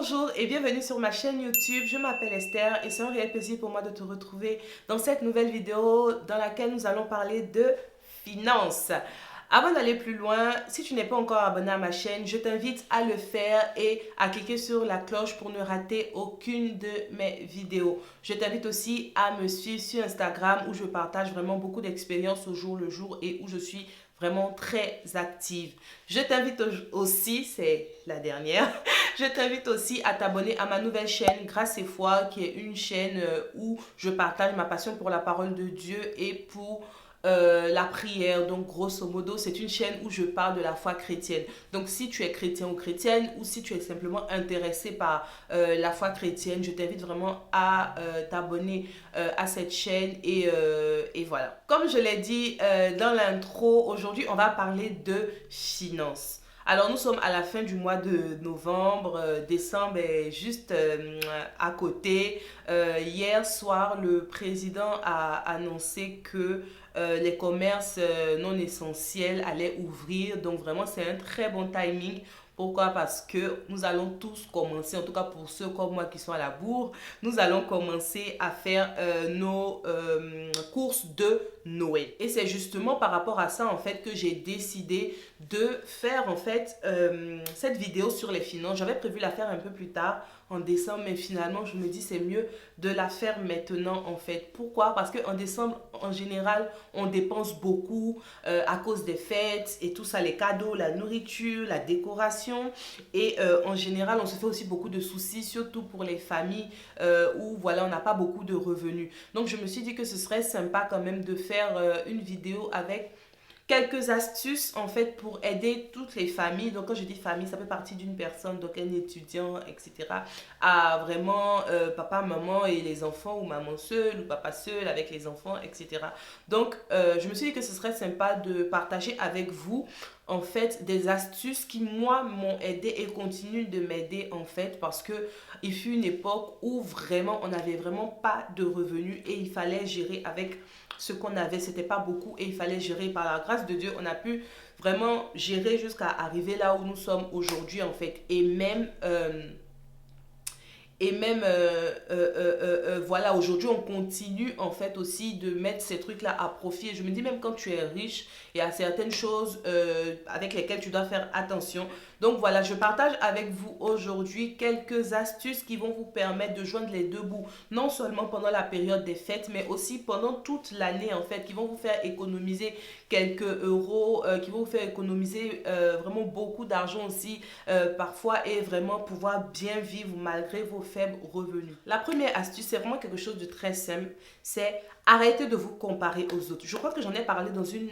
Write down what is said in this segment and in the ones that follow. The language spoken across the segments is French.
Bonjour et bienvenue sur ma chaîne YouTube, je m'appelle Esther et c'est un réel plaisir pour moi de te retrouver dans cette nouvelle vidéo dans laquelle nous allons parler de finances. Avant d'aller plus loin, si tu n'es pas encore abonné à ma chaîne, je t'invite à le faire et à cliquer sur la cloche pour ne rater aucune de mes vidéos. Je t'invite aussi à me suivre sur Instagram où je partage vraiment beaucoup d'expériences au jour le jour et où je suis vraiment très active. Je t'invite aussi, c'est la dernière, je t'invite aussi à t'abonner à ma nouvelle chaîne Grâce et Foi, qui est une chaîne où je partage ma passion pour la parole de Dieu et pour la prière. Donc grosso modo, c'est une chaîne où je parle de la foi chrétienne. Donc si tu es chrétien ou chrétienne ou si tu es simplement intéressé par la foi chrétienne, je t'invite vraiment à t'abonner à cette chaîne et voilà. Comme je l'ai dit dans l'intro, aujourd'hui on va parler de finances. Alors nous sommes à la fin du mois de novembre, décembre est juste à côté. Hier soir, le président a annoncé que les commerces non essentiels allaient ouvrir. Donc vraiment, c'est un très bon timing. Pourquoi? Parce que nous allons tous commencer, en tout cas pour ceux comme moi qui sont à la bourre, nous allons commencer à faire nos courses de Noël. Et c'est justement par rapport à ça en fait que j'ai décidé de faire en fait cette vidéo sur les finances. J'avais prévu la faire un peu plus tard en décembre, mais finalement je me dis c'est mieux de la faire maintenant en fait. Pourquoi? Parce qu'en décembre en général on dépense beaucoup à cause des fêtes et tout ça, les cadeaux, la nourriture, la décoration et en général on se fait aussi beaucoup de soucis, surtout pour les familles où voilà on n'a pas beaucoup de revenus. Donc je me suis dit que ce serait sympa quand même de faire une vidéo avec quelques astuces en fait pour aider toutes les familles. Donc quand je dis famille, ça fait partie d'une personne, donc un étudiant, etc. à vraiment papa, maman et les enfants, ou maman seule ou papa seul avec les enfants, etc. Donc je me suis dit que ce serait sympa de partager avec vous en fait des astuces qui moi m'ont aidé et continuent de m'aider en fait, parce que il fut une époque où vraiment on n'avait vraiment pas de revenus et il fallait gérer avec ce qu'on avait. C'était pas beaucoup et il fallait gérer. Par la grâce de Dieu on a pu vraiment gérer jusqu'à arriver là où nous sommes aujourd'hui en fait. Voilà, aujourd'hui on continue en fait aussi de mettre ces trucs là à profit. Et je me dis, même quand tu es riche, il y a certaines choses avec lesquelles tu dois faire attention. Donc voilà, je partage avec vous aujourd'hui quelques astuces qui vont vous permettre de joindre les deux bouts, non seulement pendant la période des fêtes, mais aussi pendant toute l'année en fait, qui vont vous faire économiser quelques euros, qui vont vous faire économiser vraiment beaucoup d'argent aussi parfois, et vraiment pouvoir bien vivre malgré vos faibles revenus. La première astuce, c'est vraiment quelque chose de très simple, c'est arrêter de vous comparer aux autres. Je crois que j'en ai parlé dans une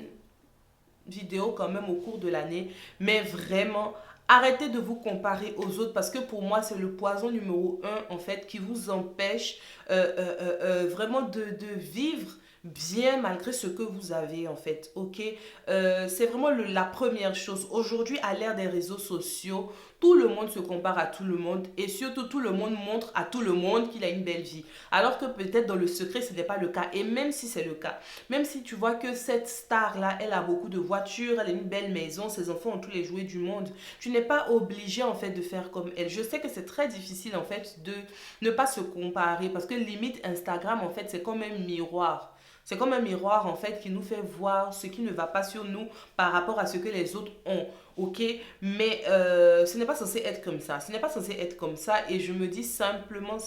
vidéo quand même au cours de l'année, mais vraiment arrêtez de vous comparer aux autres, parce que pour moi c'est le poison numéro un en fait qui vous empêche vraiment de vivre bien malgré ce que vous avez en fait, ok. C'est vraiment la première chose. Aujourd'hui, à l'ère des réseaux sociaux, tout le monde se compare à tout le monde et surtout tout le monde montre à tout le monde qu'il a une belle vie, alors que peut-être dans le secret ce n'est pas le cas. Et même si c'est le cas, même si tu vois que cette star là elle a beaucoup de voitures, elle a une belle maison, ses enfants ont tous les jouets du monde, tu n'es pas obligé en fait de faire comme elle. Je sais que c'est très difficile en fait de ne pas se comparer, parce que limite Instagram en fait c'est comme un miroir. C'est comme un miroir en fait qui nous fait voir ce qui ne va pas sur nous par rapport à ce que les autres ont, ok. Mais ce n'est pas censé être comme ça. Ce n'est pas censé être comme ça. Et je me dis simplement,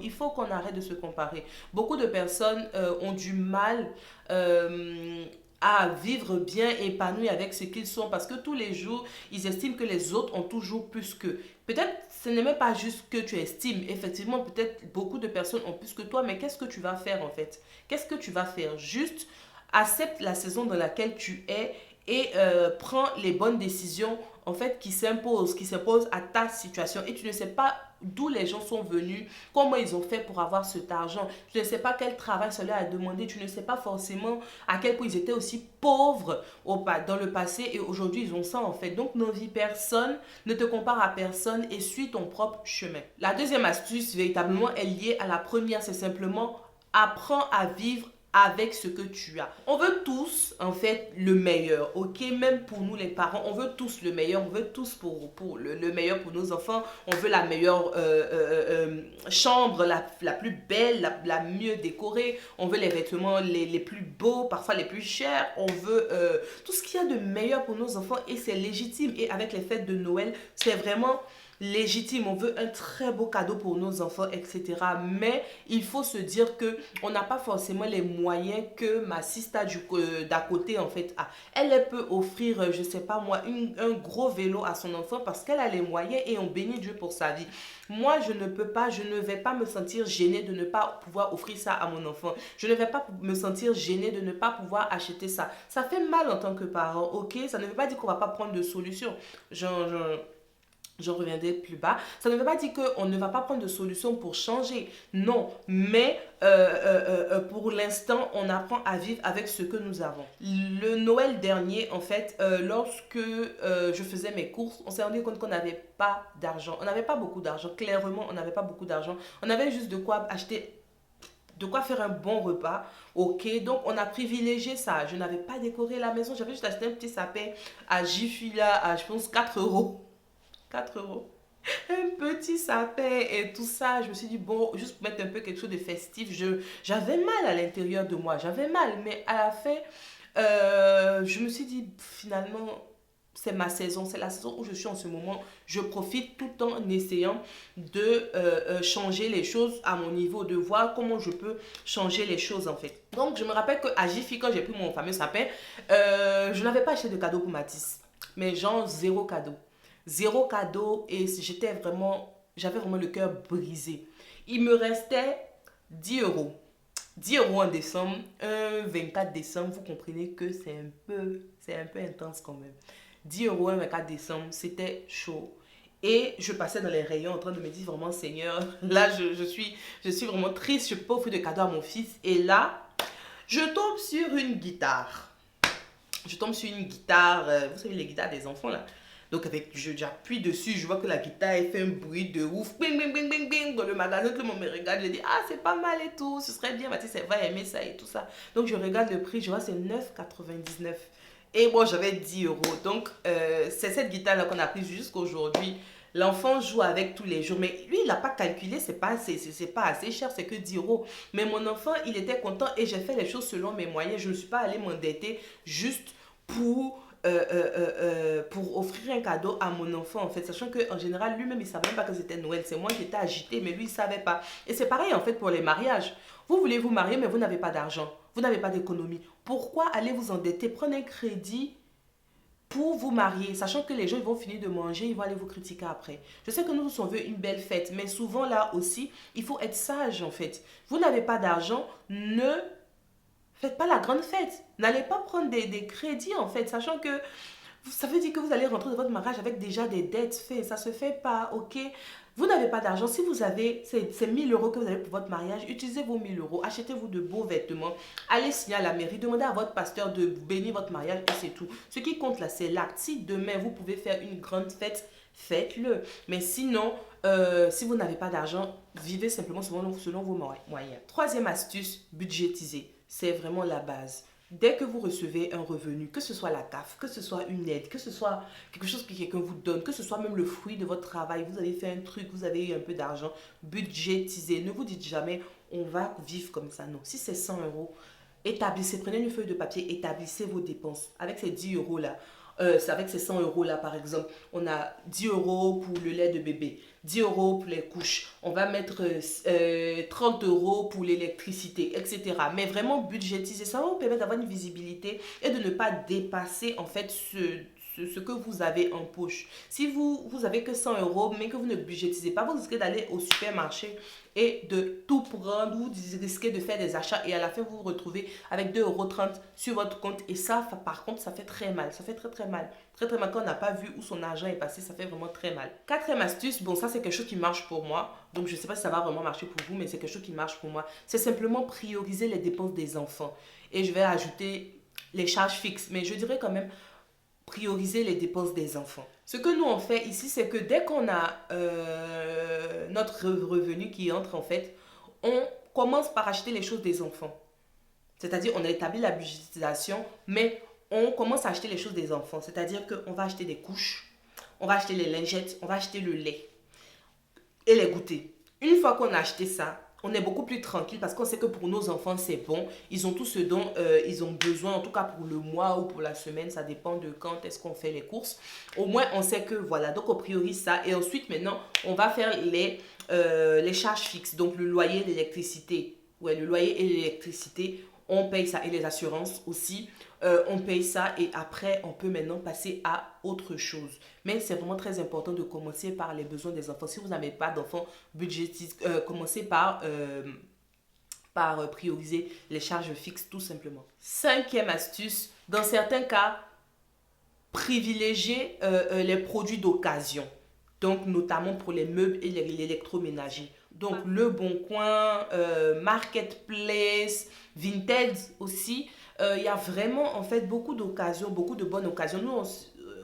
il faut qu'on arrête de se comparer. Beaucoup de personnes ont du mal à vivre bien épanoui avec ce qu'ils sont, parce que tous les jours ils estiment que les autres ont toujours plus qu'eux. Peut-être ce n'est même pas juste que tu estimes, effectivement peut-être beaucoup de personnes ont plus que toi, mais qu'est-ce que tu vas faire en fait? Qu'est-ce que tu vas faire? Juste accepte la saison dans laquelle tu es et prends les bonnes décisions en fait qui s'imposent à ta situation. Et tu ne sais pas d'où les gens sont venus, comment ils ont fait pour avoir cet argent, tu ne sais pas quel travail cela a demandé, tu ne sais pas forcément à quel point ils étaient aussi pauvres dans le passé et aujourd'hui ils ont ça en fait. Donc n'envie personne, ne te compare à personne et suis ton propre chemin. La deuxième astuce véritablement est liée à la première, c'est simplement apprends à vivre avec ce que tu as. On veut tous, en fait, le meilleur, ok? Même pour nous, les parents, on veut tous le meilleur. On veut tous pour le meilleur pour nos enfants. On veut la meilleure chambre, la plus belle, la mieux décorée. On veut les vêtements les plus beaux, parfois les plus chers. On veut tout ce qu'il y a de meilleur pour nos enfants et c'est légitime. Et avec les fêtes de Noël, c'est vraiment légitime. On veut un très beau cadeau pour nos enfants, etc. Mais il faut se dire que on n'a pas forcément les moyens que ma sista d'à côté en fait a. Elle peut offrir, je sais pas moi, un gros vélo à son enfant parce qu'elle a les moyens et on bénit Dieu pour sa vie. Moi, je ne peux pas, je ne vais pas me sentir gênée de ne pas pouvoir offrir ça à mon enfant. Je ne vais pas me sentir gênée de ne pas pouvoir acheter ça. Ça fait mal en tant que parent, ok? Ça ne veut pas dire qu'on va pas prendre de solution. Je reviendrai plus bas. Ça ne veut pas dire qu'on ne va pas prendre de solution pour changer. Non, mais pour l'instant, on apprend à vivre avec ce que nous avons. Le Noël dernier, en fait, lorsque je faisais mes courses, on s'est rendu compte qu'on n'avait pas d'argent. On n'avait pas beaucoup d'argent. Clairement, on n'avait pas beaucoup d'argent. On avait juste de quoi acheter, de quoi faire un bon repas. Ok, donc on a privilégié ça. Je n'avais pas décoré la maison. J'avais juste acheté un petit sapin à Jiffy là, à je pense 4 euros. 4 euros. Un petit sapin et tout ça. Je me suis dit, bon, juste pour mettre un peu quelque chose de festif, j'avais mal à l'intérieur de moi. J'avais mal. Mais à la fin, je me suis dit, finalement, c'est ma saison. C'est la saison où je suis en ce moment. Je profite tout en essayant de changer les choses à mon niveau, de voir comment je peux changer les choses en fait. Donc, je me rappelle qu'à Jiffy, quand j'ai pris mon fameux sapin, je n'avais pas acheté de cadeau pour Mathis. Mais genre, zéro cadeau. Zéro cadeau et j'avais vraiment le cœur brisé. Il me restait 10 euros. 10 euros en décembre, un 24 décembre, vous comprenez que c'est un peu intense quand même. 10 euros un 24 décembre, c'était chaud. Et je passais dans les rayons en train de me dire vraiment, Seigneur, là je suis vraiment triste, je peux pas offrir de cadeau à mon fils. Et là, je tombe sur une guitare. Je tombe sur une guitare, vous savez les guitares des enfants là. Donc j'appuie dessus, je vois que la guitare elle fait un bruit de ouf. Bing, bing, bing, bing, bing. Dans le magasin, tout le monde me regarde. Je dis, ah, c'est pas mal et tout. Ce serait bien, Mathis, elle va aimer ça et tout ça. Donc je regarde le prix, je vois c'est 9,99. Et moi, j'avais 10 euros. Donc c'est cette guitare-là qu'on a prise jusqu'aujourd'hui. L'enfant joue avec tous les jours. Mais lui, il n'a pas calculé, c'est pas assez cher, c'est que 10 euros. Mais mon enfant, il était content et j'ai fait les choses selon mes moyens. Je ne suis pas allée m'endetter juste pour offrir un cadeau à mon enfant en fait, sachant qu'en général lui-même il savait même pas que c'était Noël, c'est moi qui étais agitée mais lui il savait pas. Et c'est pareil en fait pour les mariages, vous voulez vous marier mais vous n'avez pas d'argent, vous n'avez pas d'économie, pourquoi allez vous endetter, prenez un crédit pour vous marier, sachant que les gens ils vont finir de manger, ils vont aller vous critiquer après. Je sais que nous on veut une belle fête, mais souvent là aussi il faut être sage en fait. Vous n'avez pas d'argent, ne faites pas la grande fête. N'allez pas prendre des crédits en fait, sachant que ça veut dire que vous allez rentrer dans votre mariage avec déjà des dettes faites. Ça se fait pas, ok? Vous n'avez pas d'argent. Si vous avez ces 1000 euros que vous avez pour votre mariage, utilisez vos 1000 euros. Achetez-vous de beaux vêtements. Allez signer à la mairie. Demandez à votre pasteur de bénir votre mariage et c'est tout. Ce qui compte là, c'est l'acte. Si demain vous pouvez faire une grande fête, faites-le. Mais sinon, si vous n'avez pas d'argent, vivez simplement selon vos moyens. Troisième astuce, budgétiser. C'est vraiment la base. Dès que vous recevez un revenu, que ce soit la CAF, que ce soit une aide, que ce soit quelque chose que quelqu'un vous donne, que ce soit même le fruit de votre travail, vous avez fait un truc, vous avez eu un peu d'argent, budgétisez. Ne vous dites jamais, on va vivre comme ça. Non, si c'est 100 euros, établissez, prenez une feuille de papier, établissez vos dépenses. Avec ces 10 euros là, avec ces 100 euros là par exemple, on a 10 euros pour le lait de bébé, 10 euros pour les couches, on va mettre 30 euros pour l'électricité, etc. Mais vraiment budgétiser, ça va vous permettre d'avoir une visibilité et de ne pas dépasser en fait ce que vous avez en poche. Si vous avez que 100 euros, mais que vous ne budgétisez pas, vous risquez d'aller au supermarché et de tout prendre, vous risquez de faire des achats et à la fin vous vous retrouvez avec 2,30 € sur votre compte et ça par contre ça fait très mal, ça fait très très mal. Très très mal quand on n'a pas vu où son argent est passé, ça fait vraiment très mal. Quatrième astuce, bon ça c'est quelque chose qui marche pour moi, donc je ne sais pas si ça va vraiment marcher pour vous mais c'est quelque chose qui marche pour moi. C'est simplement prioriser les dépenses des enfants et je vais ajouter les charges fixes mais je dirais quand même prioriser les dépenses des enfants. Ce que nous on fait ici, c'est que dès qu'on a notre revenu qui entre en fait, on commence par acheter les choses des enfants. C'est-à-dire, on a établi la budgétisation, mais on commence à acheter les choses des enfants. C'est-à-dire qu'on va acheter des couches, on va acheter les lingettes, on va acheter le lait et les goûters. Une fois qu'on a acheté ça, on est beaucoup plus tranquille parce qu'on sait que pour nos enfants, c'est bon. Ils ont tout ce dont ils ont besoin, en tout cas pour le mois ou pour la semaine. Ça dépend de quand est-ce qu'on fait les courses. Au moins, on sait que voilà, donc on priorise ça. Et ensuite, maintenant, on va faire les charges fixes. Donc, le loyer, l'électricité. Ouais, le loyer et l'électricité, on paye ça. Et les assurances aussi, on paye ça. Et après, on peut maintenant passer à autre chose. Mais c'est vraiment très important de commencer par les besoins des enfants. Si vous n'avez pas d'enfants, commencez par prioriser les charges fixes tout simplement. Cinquième astuce, dans certains cas, privilégier les produits d'occasion. Donc, notamment pour les meubles et l'électroménager. Donc, Le Bon Coin, Marketplace, Vinted aussi. Il y a vraiment, en fait, beaucoup d'occasions, beaucoup de bonnes occasions. Nous,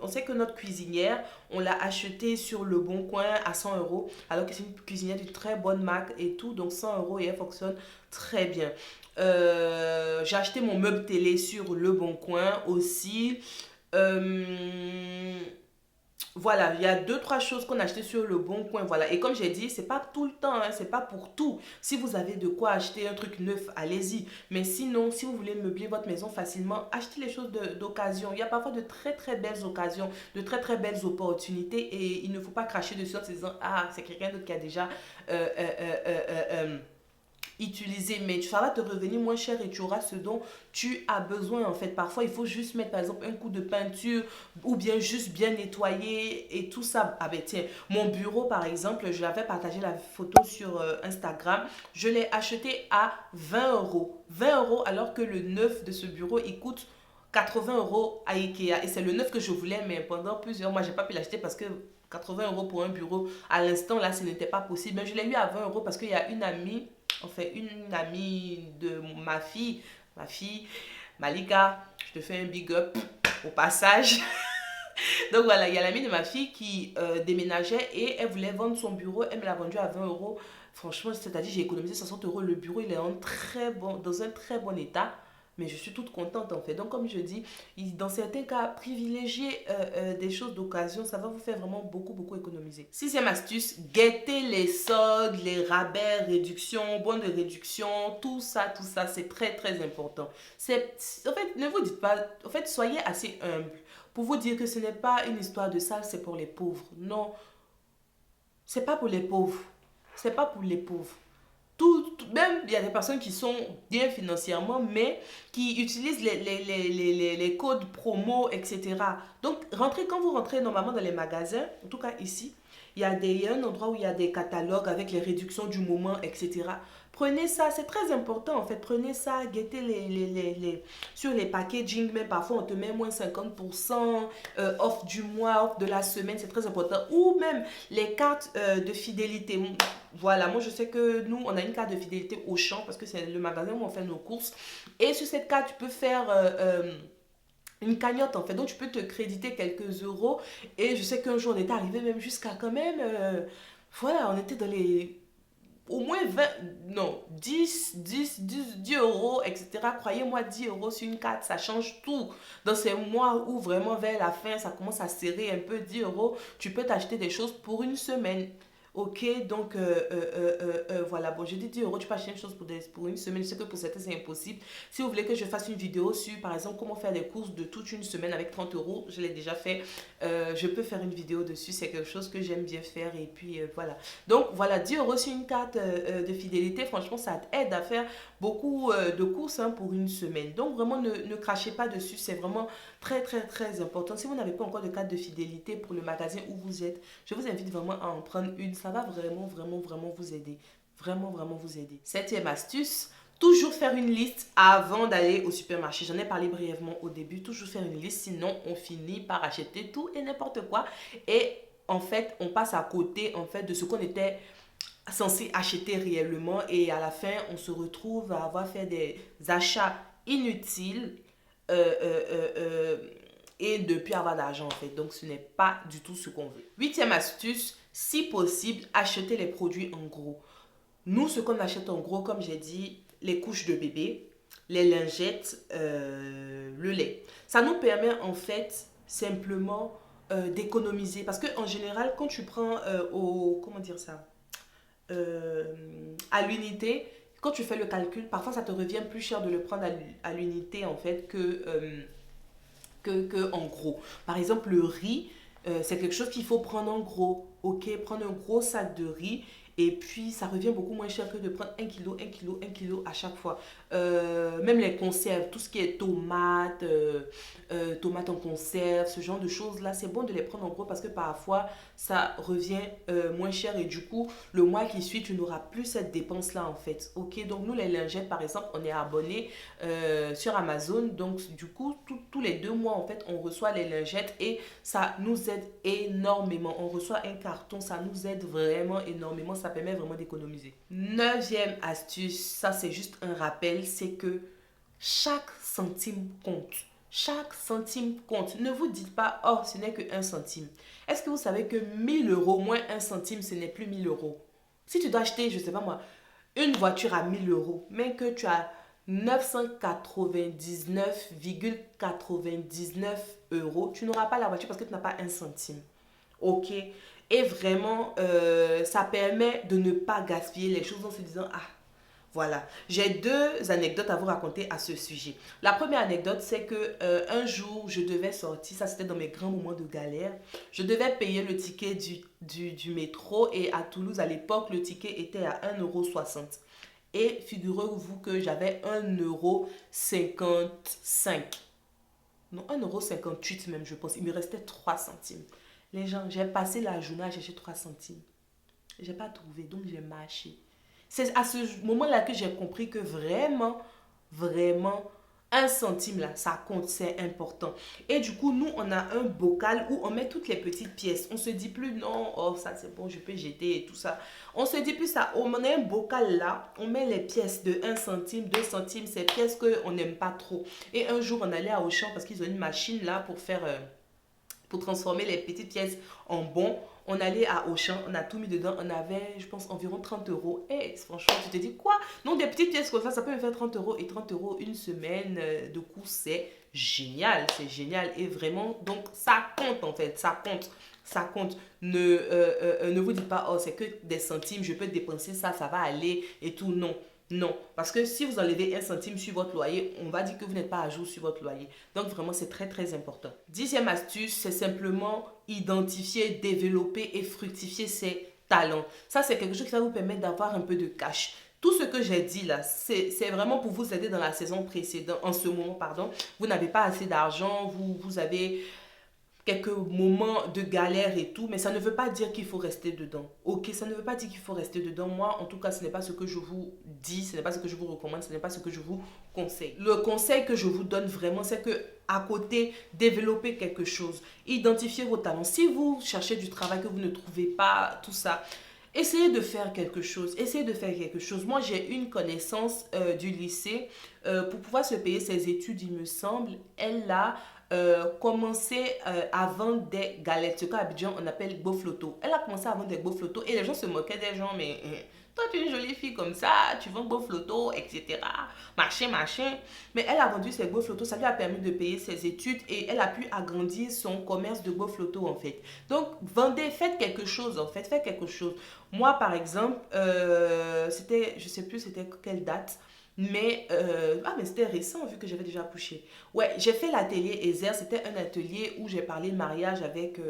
on sait que notre cuisinière, on l'a achetée sur Le Bon Coin à 100 euros, alors que c'est une cuisinière de très bonne marque et tout. Donc, 100 euros et elle fonctionne très bien. J'ai acheté mon meuble télé sur Le Bon Coin aussi. Voilà, il y a deux, trois choses qu'on a achetées sur Le Bon Coin, voilà. Et comme j'ai dit, c'est pas tout le temps, hein, c'est pas pour tout. Si vous avez de quoi acheter un truc neuf, allez-y. Mais sinon, si vous voulez meubler votre maison facilement, achetez les choses d'occasion. Il y a parfois de très, très belles occasions, de très, très belles opportunités et il ne faut pas cracher dessus en se disant, ah, c'est quelqu'un d'autre qui a déjà utiliser, mais ça va te revenir moins cher et tu auras ce dont tu as besoin en fait. Parfois, il faut juste mettre par exemple un coup de peinture ou bien juste bien nettoyer et tout ça. Ah ben tiens, mon bureau par exemple, je l'avais partagé la photo sur Instagram, je l'ai acheté à 20 euros. 20 euros alors que le neuf de ce bureau, il coûte 80 euros à Ikea. Et c'est le neuf que je voulais, mais pendant plusieurs mois, j'ai pas pu l'acheter parce que 80 euros pour un bureau, à l'instant là, ce n'était pas possible. Mais je l'ai eu à 20 euros parce qu'il y a une amie, une amie de ma fille, Malika, je te fais un big up au passage. Donc voilà, il y a l'amie de ma fille qui déménageait et elle voulait vendre son bureau. Elle me l'a vendu à 20 euros. Franchement, c'est-à-dire j'ai économisé 60 euros. Le bureau, il est dans un très bon état. Mais je suis toute contente en fait. Donc comme je dis, dans certains cas, privilégier des choses d'occasion, ça va vous faire vraiment beaucoup, beaucoup économiser. Sixième astuce, guettez les soldes, les rabais, réductions, bons de réduction, tout ça, c'est très, très important. En fait, ne vous dites pas, en fait, soyez assez humble pour vous dire que ce n'est pas une histoire de ça, c'est pour les pauvres. Non, c'est pas pour les pauvres. C'est pas pour les pauvres. Même il y a des personnes qui sont bien financièrement, mais qui utilisent les codes promo, etc. Donc, quand vous rentrez normalement dans les magasins, en tout cas ici, il y a un endroit où il y a des catalogues avec les réductions du moment, etc. Prenez ça, c'est très important en fait. Prenez ça, guettez sur les packaging, mais parfois on te met moins 50%, off du mois, off de la semaine, c'est très important. Ou même les cartes de fidélité. Voilà, moi je sais que nous, on a une carte de fidélité Auchan parce que c'est le magasin où on fait nos courses. Et sur cette carte, tu peux faire une cagnotte en fait. Donc tu peux te créditer quelques euros. Et je sais qu'un jour, on était arrivé même jusqu'à quand même... voilà, on était dans les... Au moins 20, non, 10 euros, etc. Croyez-moi, 10 euros sur une carte, ça change tout. Dans ces mois où vraiment vers la fin, ça commence à serrer un peu, 10 euros, tu peux t'acheter des choses pour une semaine. Ok, donc voilà, bon, je dis 10 euros, tu peux acheter une chose pour une semaine. Je sais que pour certains, c'est impossible. Si vous voulez que je fasse une vidéo sur, par exemple, comment faire des courses de toute une semaine avec 30 euros, je l'ai déjà fait. Je peux faire une vidéo dessus, c'est quelque chose que j'aime bien faire. Et puis voilà. Donc voilà, 10 euros sur une carte de fidélité, franchement, ça t'aide à faire beaucoup de courses hein, pour une semaine. Donc vraiment, ne crachez pas dessus, c'est vraiment très, très, très important. Si vous n'avez pas encore de carte de fidélité pour le magasin où vous êtes, je vous invite vraiment à en prendre une. Ça va vraiment, vraiment, vraiment vous aider. Vraiment, vraiment vous aider. Septième astuce, toujours faire une liste avant d'aller au supermarché. J'en ai parlé brièvement au début. Toujours faire une liste, sinon on finit par acheter tout et n'importe quoi. Et en fait, on passe à côté en fait, de ce qu'on était censé acheter réellement. Et à la fin, on se retrouve à avoir fait des achats inutiles et de ne plus avoir d'argent en fait. Donc ce n'est pas du tout ce qu'on veut. Huitième astuce, si possible, achetez les produits en gros. Nous, ce qu'on achète en gros, comme j'ai dit, les couches de bébé, les lingettes, le lait. Ça nous permet en fait simplement d'économiser. Parce qu'en général, quand tu prends comment dire ça, euh, à l'unité, quand tu fais le calcul, parfois ça te revient plus cher de le prendre à l'unité en fait que en gros. Par exemple, le riz, c'est quelque chose qu'il faut prendre en gros. Ok, prendre un gros sac de riz. Et puis, ça revient beaucoup moins cher que de prendre 1 kilo à chaque fois. Même les conserves, tout ce qui est tomates, tomates en conserve, ce genre de choses-là, c'est bon de les prendre en gros parce que parfois, ça revient moins cher et du coup, le mois qui suit, tu n'auras plus cette dépense-là en fait. Ok, donc nous, les lingettes, par exemple, on est abonné sur Amazon. Donc, du coup, tous les 2 mois, en fait, on reçoit les lingettes et ça nous aide énormément. On reçoit un carton, ça nous aide vraiment énormément. Ça permet vraiment d'économiser. Neuvième astuce, ça c'est juste un rappel, c'est que chaque centime compte. Chaque centime compte. Ne vous dites pas, oh, ce n'est que 1 centime. Est-ce que vous savez que 1000 € moins 1 centime, ce n'est plus 1000 €? Si tu dois acheter, je ne sais pas moi, une voiture à 1000 €, mais que tu as 999,99 €, tu n'auras pas la voiture parce que tu n'as pas 1 centime. Ok. Et vraiment, ça permet de ne pas gaspiller les choses en se disant, ah, voilà. J'ai 2 anecdotes à vous raconter à ce sujet. La première anecdote, c'est que un jour, je devais sortir, ça c'était dans mes grands moments de galère, je devais payer le ticket du métro et à Toulouse, à l'époque, le ticket était à 1,60 € et figurez-vous que j'avais 1,55 €. Non, 1,58 € même, je pense. Il me restait 3 centimes. Les gens, j'ai passé la journée à chercher 3 centimes. J'ai pas trouvé, donc j'ai marché. C'est à ce moment-là que j'ai compris que vraiment, vraiment, 1 centime là, ça compte, c'est important. Et du coup, nous, on a un bocal où on met toutes les petites pièces. On se dit plus non, oh ça c'est bon, je peux jeter et tout ça. On se dit plus ça. On a un bocal là, on met les pièces de 1 centime, 2 centimes, ces pièces qu'on n'aime pas trop. Et un jour, on allait à Auchan parce qu'ils ont une machine là pour faire pour transformer les petites pièces en bons. On allait à Auchan, on a tout mis dedans, on avait, je pense, environ 30 €. Et franchement, tu te dis quoi? Non, des petites pièces comme ça peut me faire 30 € et 30 € une semaine de coût, c'est génial, c'est génial. Et vraiment, donc ça compte en fait, ça compte. Ça compte. Ne vous dites pas, oh, c'est que des centimes, je peux dépenser ça, ça va aller et tout. Non, non, parce que si vous enlevez 1 centime sur votre loyer, on va dire que vous n'êtes pas à jour sur votre loyer. Donc vraiment, c'est très très important. Dixième astuce, c'est simplement identifier, développer et fructifier ses talents. Ça, c'est quelque chose qui va vous permettre d'avoir un peu de cash. Tout ce que j'ai dit là, c'est vraiment pour vous aider dans la saison précédente, en ce moment, pardon. Vous n'avez pas assez d'argent, vous avez quelques moments de galère et tout, mais ça ne veut pas dire qu'il faut rester dedans. Ok, ça ne veut pas dire qu'il faut rester dedans. Moi, en tout cas, ce n'est pas ce que je vous dis, ce n'est pas ce que je vous recommande, ce n'est pas ce que je vous conseille. Le conseil que je vous donne vraiment, c'est que à côté, développez quelque chose. Identifiez vos talents. Si vous cherchez du travail que vous ne trouvez pas, tout ça, essayez de faire quelque chose. Essayez de faire quelque chose. Moi, j'ai une connaissance du lycée. Pour pouvoir se payer ses études, il me semble, elle a commencé à vendre des galettes. Ce qu'à Abidjan, on appelle bofloto. Elle a commencé à vendre des bofloto et les gens se moquaient des gens, mais toi, tu es une jolie fille comme ça, tu vends bofloto, etc. Machin, machin. Mais elle a vendu ses bofloto, ça lui a permis de payer ses études et elle a pu agrandir son commerce de bofloto en fait. Donc, vendez, faites quelque chose en fait, faites quelque chose. Moi, par exemple, c'était, je sais plus c'était quelle date, mais c'était récent vu que j'avais déjà couché. Ouais, j'ai fait l'atelier Ezer. C'était un atelier où j'ai parlé mariage avec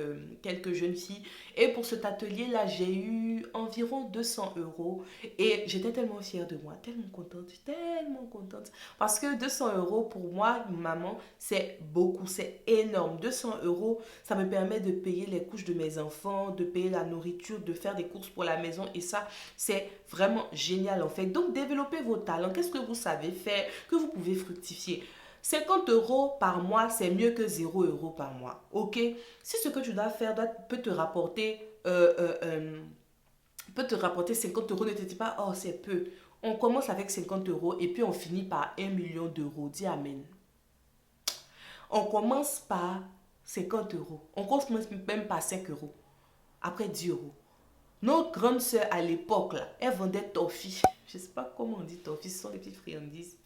quelques jeunes filles. Et pour cet atelier-là, j'ai eu environ 200 € et j'étais tellement fière de moi, tellement contente, tellement contente. Parce que 200 € pour moi, maman, c'est beaucoup, c'est énorme. 200 €, ça me permet de payer les couches de mes enfants, de payer la nourriture, de faire des courses pour la maison. Et ça, c'est vraiment génial en fait. Donc, développez vos talents. Qu'est-ce que vous savez faire, que vous pouvez fructifier? 50 € par mois, c'est mieux que 0 € par mois. Ok? Si ce que tu dois faire peut te rapporter 50 €, ne te dis pas, oh, c'est peu. On commence avec 50 € et puis on finit par 1 million d'euros. Dis Amen. On commence par 50 €. On commence même par 5 €. Après 10 €. Notre grande sœur à l'époque, là, elle vendait toffee. Je ne sais pas comment on dit toffee, ce sont des petites friandises.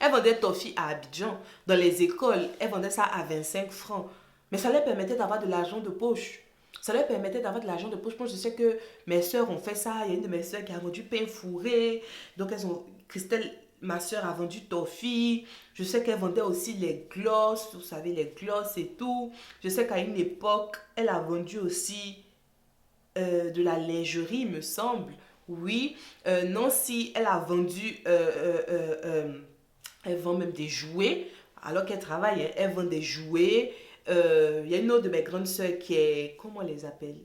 Elle vendait toffee à Abidjan. Dans les écoles, elle vendait ça à 25 francs. Mais ça leur permettait d'avoir de l'argent de poche. Ça leur permettait d'avoir de l'argent de poche. Moi, je sais que mes soeurs ont fait ça. Il y a une de mes soeurs qui a vendu pain fourré. Donc, Christelle, ma soeur, a vendu toffee. Je sais qu'elle vendait aussi les glosses. Vous savez, les glosses et tout. Je sais qu'à une époque, elle a vendu aussi de la lingerie, me semble. Oui. Nancy, elle a vendu... elle vend même des jouets. Alors qu'elle travaille, hein, elle vend des jouets. Il y a une autre de mes grandes soeurs qui est, comment on les appelle,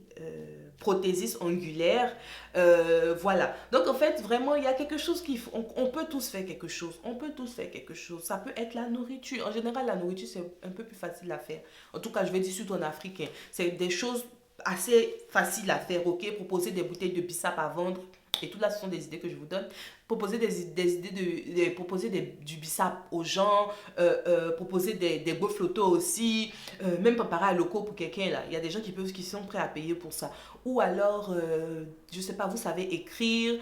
prothésiste ongulaire. Voilà. Donc en fait, vraiment, il y a quelque chose on peut tous faire quelque chose. On peut tous faire quelque chose. Ça peut être la nourriture. En général, la nourriture, c'est un peu plus facile à faire. En tout cas, je vais dire surtout en africain. C'est des choses assez faciles à faire, ok? Proposer des bouteilles de bissap à vendre. Et tout là, ce sont des idées que je vous donne. Proposer des idées proposer du bissap aux gens, proposer des beaux photos aussi, même préparer un loco pour quelqu'un là. Il y a des gens qui sont prêts à payer pour ça. Ou alors, je sais pas, vous savez écrire,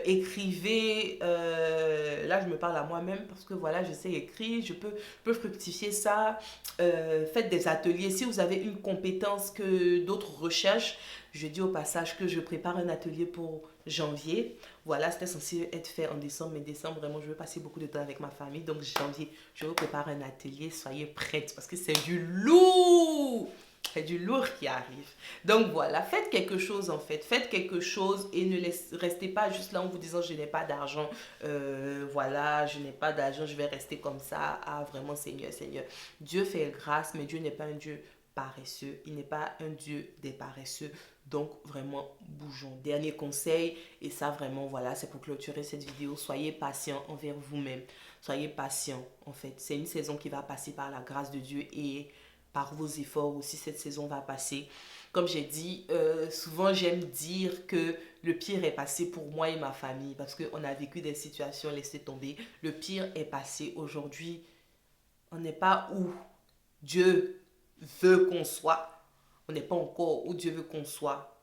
écrivez. Là, je me parle à moi-même parce que voilà, je sais écrire, je peux fructifier ça. Faites des ateliers. Si vous avez une compétence que d'autres recherchent, je dis au passage que je prépare un atelier pour janvier. Voilà, c'était censé être fait en décembre, mais décembre, vraiment, je veux passer beaucoup de temps avec ma famille. Donc, janvier, je vous prépare un atelier. Soyez prêtes parce que c'est du lourd. C'est du lourd qui arrive. Donc, voilà, faites quelque chose en fait. Faites quelque chose et ne restez pas juste là en vous disant je n'ai pas d'argent. Voilà, je n'ai pas d'argent, je vais rester comme ça. Ah, vraiment, Seigneur, Seigneur. Dieu fait grâce, mais Dieu n'est pas un Dieu paresseux. Il n'est pas un Dieu des paresseux. Donc, vraiment, bougeons. Dernier conseil, et ça, vraiment, voilà, c'est pour clôturer cette vidéo. Soyez patient envers vous-même. Soyez patient, en fait. C'est une saison qui va passer par la grâce de Dieu et par vos efforts aussi, cette saison va passer. Comme j'ai dit, souvent, j'aime dire que le pire est passé pour moi et ma famille parce qu'on a vécu des situations, laissez tomber. Le pire est passé. Aujourd'hui, on n'est pas où Dieu veut qu'on soit. On n'est pas encore où Dieu veut qu'on soit.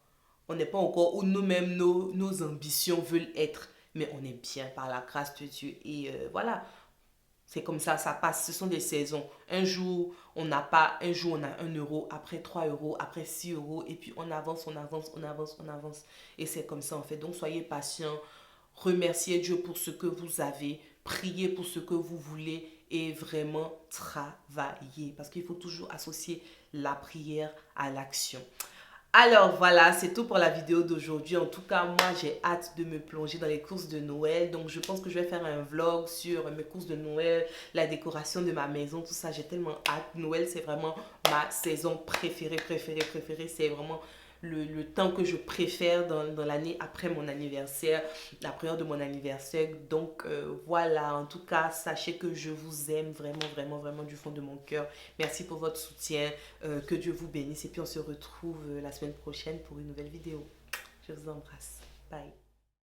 On n'est pas encore où nous-mêmes, nos ambitions veulent être. Mais on est bien par la grâce de Dieu. Et voilà, c'est comme ça passe. Ce sont des saisons. Un jour, on n'a pas. Un jour, on a 1 euro. Après 3 euros. Après 6 euros. Et puis, on avance, on avance, on avance, on avance. Et c'est comme ça, en fait. Donc, soyez patients. Remerciez Dieu pour ce que vous avez. Priez pour ce que vous voulez. Et vraiment travailler. Parce qu'il faut toujours associer la prière à l'action. Alors voilà, c'est tout pour la vidéo d'aujourd'hui. En tout cas, moi, j'ai hâte de me plonger dans les courses de Noël. Donc, je pense que je vais faire un vlog sur mes courses de Noël, la décoration de ma maison, tout ça. J'ai tellement hâte. Noël, c'est vraiment ma saison préférée. C'est vraiment le temps que je préfère dans l'année après mon anniversaire, la période de mon anniversaire. Donc voilà, en tout cas, sachez que je vous aime vraiment du fond de mon cœur. Merci pour votre soutien, que Dieu vous bénisse et puis on se retrouve la semaine prochaine pour une nouvelle vidéo. Je vous embrasse. Bye.